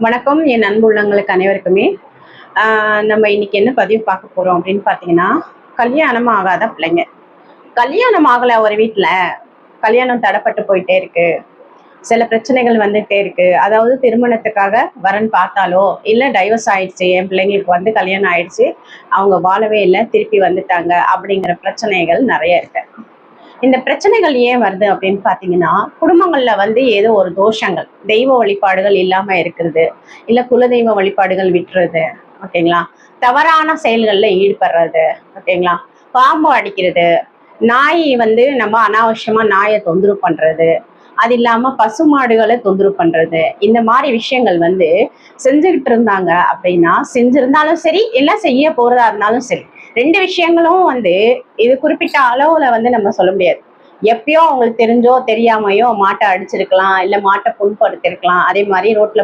வணக்கம் என் அன்பு உள்ளங்களுக்கு அனைவருக்குமே. நம்ம இன்னைக்கு என்ன பதிவு பார்க்க போறோம் அப்படின்னு பார்த்தீங்கன்னா, கல்யாணம் ஆகாத பிள்ளைங்க. கல்யாணம் ஆகல ஒரு வீட்டில், கல்யாணம் தடைப்பட்டு போயிட்டே இருக்கு. சில பிரச்சனைகள் வந்துட்டே இருக்கு. அதாவது திருமணத்துக்காக வரன் பார்த்தாலோ, இல்லை டைவர்ஸ் ஆயிடுச்சு, என் பிள்ளைங்களுக்கு வந்து கல்யாணம் ஆயிடுச்சு, அவங்க வாழவே இல்லை, திருப்பி வந்துட்டாங்க அப்படிங்கிற பிரச்சனைகள் நிறைய இருக்கு. இந்த பிரச்சனைகள் ஏன் வருது அப்படின்னு பார்த்தீங்கன்னா, குடும்பங்கள்ல வந்து ஏதோ ஒரு தோஷங்கள், தெய்வ வழிபாடுகள் இல்லாம இருக்கிறது, இல்ல குலதெய்வ வழிபாடுகள் விட்டுறது, ஓகேங்களா? தவறான செயல்கள்ல ஈடுபடுறது, ஓகேங்களா? பாம்பு அடிக்கிறது, நாய் வந்து நம்ம அனாவசியமா நாயை தொந்தரவு பண்றது, அது இல்லாம பசுமாடுகளை தொந்தரவு பண்றது, இந்த மாதிரி விஷயங்கள் வந்து செஞ்சுக்கிட்டு இருந்தாங்க அப்படின்னா, செஞ்சிருந்தாலும் சரி, இல்ல செய்ய போறதா இருந்தாலும் சரி, ரெண்டு விஷயங்களும் வந்து இது குறிப்பிட்ட அளவுல வந்து நம்ம சொல்ல முடியாது. எப்பயோ அவங்களுக்கு தெரிஞ்சோ தெரியாமையோ மாட்டை அடிச்சிருக்கலாம், இல்ல மாட்டை புண்படுத்திருக்கலாம். அதே மாதிரி ரோட்ல